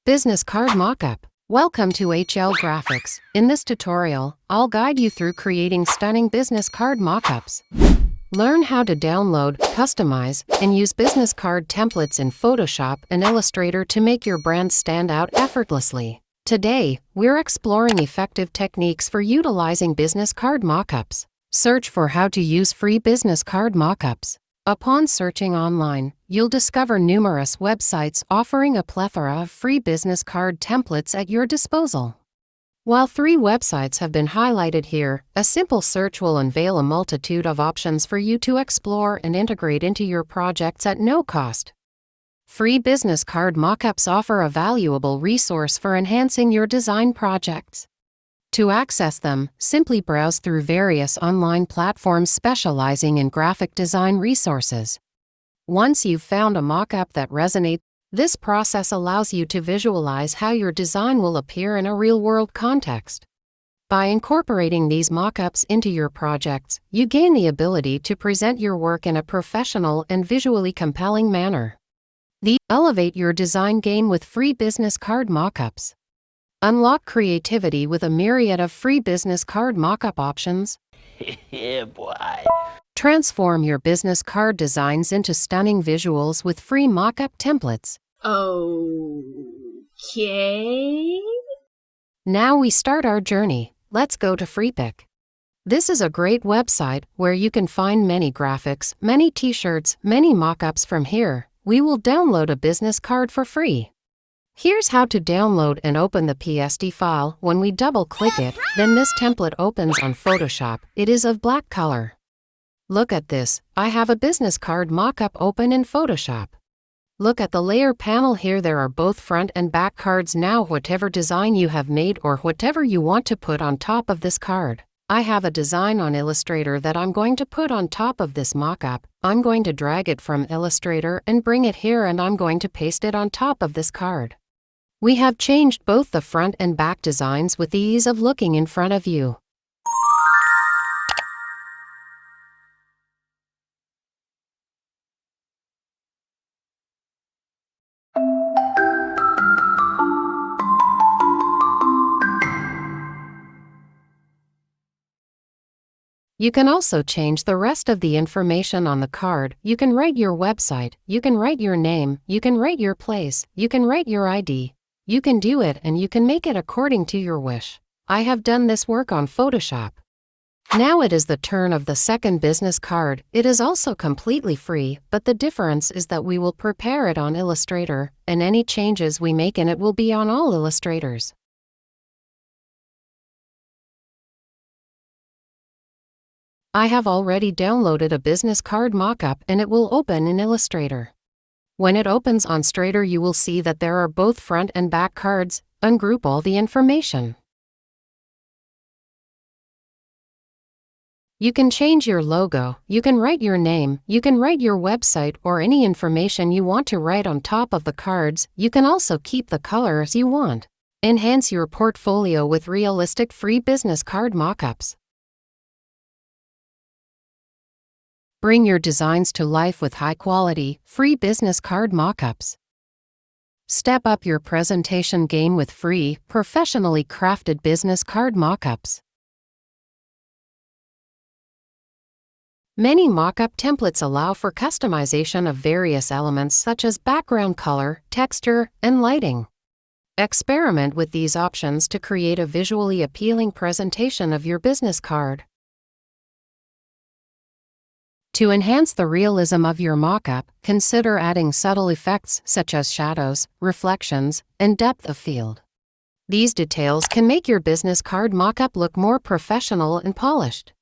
Business Card Mockup. Welcome to HLGRAPHICS. In this tutorial, I'll guide you through creating stunning business card mockups. Learn how to download, customize, and use business card templates in Photoshop and Illustrator to make your brand stand out effortlessly. Today, we're exploring effective techniques for utilizing business card mockups. Search for how to use free business card mockups. Upon searching online, you'll discover numerous websites offering a plethora of free business card templates at your disposal. While 3 websites have been highlighted here, a simple search will unveil a multitude of options for you to explore and integrate into your projects at no cost. Free business card mockups offer a valuable resource for enhancing your design projects. To access them, simply browse through various online platforms specializing in graphic design resources. Once you've found a mockup that resonates, this process allows you to visualize how your design will appear in a real-world context. By incorporating these mockups into your projects, you gain the ability to present your work in a professional and visually compelling manner. Elevate your design game with free business card mockups. Unlock creativity with a myriad of free business card mockup options. Yeah, boy. Transform your business card designs into stunning visuals with free mockup templates. Okay. Now we start our journey. Let's go to FreePic. This is a great website where you can find many graphics, many t-shirts, many mockups. From here, we will download a business card for free. Here's how to download and open the PSD file. When we double-click it, then this template opens on Photoshop. It is of black color. Look at this, I have a business card mockup open in Photoshop. Look at the layer panel here, there are both front and back cards. Now whatever design you have made or whatever you want to put on top of this card. I have a design on Illustrator that I'm going to put on top of this mockup. I'm going to drag it from Illustrator and bring it here, and I'm going to paste it on top of this card. We have changed both the front and back designs with the ease of looking in front of you. You can also change the rest of the information on the card. You can write your website, you can write your name, you can write your place, you can write your ID. You can do it and you can make it according to your wish. I have done this work on Photoshop. Now it is the turn of the second business card. It is also completely free, but the difference is that we will prepare it on Illustrator, and any changes we make in it will be on all illustrators. I have already downloaded a business card mockup and it will open in Illustrator. When it opens on Illustrator, you will see that there are both front and back cards. Ungroup all the information. You can change your logo, you can write your name, you can write your website or any information you want to write on top of the cards. You can also keep the colors you want. Enhance your portfolio with realistic free business card mockups. Bring your designs to life with high-quality, free business card mockups. Step up your presentation game with free, professionally crafted business card mockups. Many mockup templates allow for customization of various elements such as background color, texture, and lighting. Experiment with these options to create a visually appealing presentation of your business card. To enhance the realism of your mockup, consider adding subtle effects such as shadows, reflections, and depth of field. These details can make your business card mockup look more professional and polished.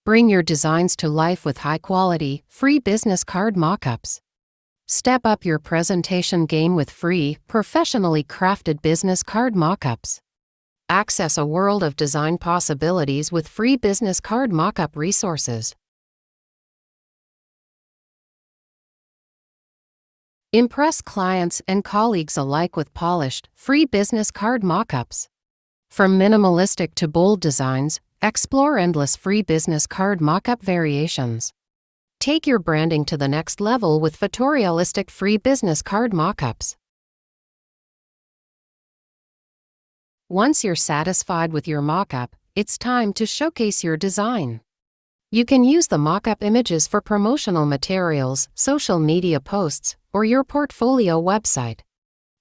Bring your designs to life with high-quality, free business card mockups. Step up your presentation game with free, professionally crafted business card mockups. Access a world of design possibilities with free business card mockup resources. Impress clients and colleagues alike with polished, free business card mockups. From minimalistic to bold designs, explore endless free business card mockup variations. Take your branding to the next level with photorealistic free business card mockups. Once you're satisfied with your mockup, it's time to showcase your design. You can use the mockup images for promotional materials, social media posts, or your portfolio website.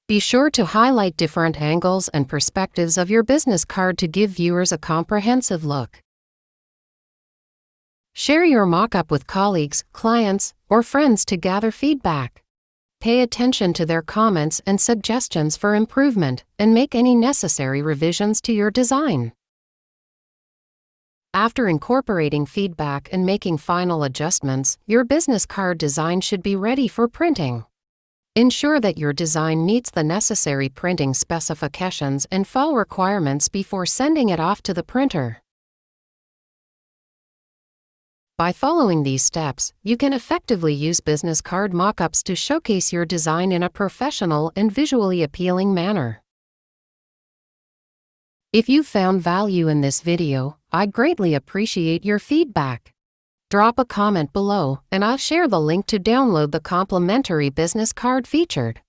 Be sure to highlight different angles and perspectives of your business card to give viewers a comprehensive look. Share your mockup with colleagues, clients, or friends to gather feedback. Pay attention to their comments and suggestions for improvement, and make any necessary revisions to your design. After incorporating feedback and making final adjustments, your business card design should be ready for printing. Ensure that your design meets the necessary printing specifications and fall requirements before sending it off to the printer. By following these steps, you can effectively use business card mockups to showcase your design in a professional and visually appealing manner. If you found value in this video, I greatly appreciate your feedback. Drop a comment below, and I'll share the link to download the complimentary business card featured.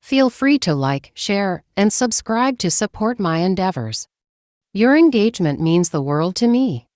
Feel free to like, share, and subscribe to support my endeavors. Your engagement means the world to me.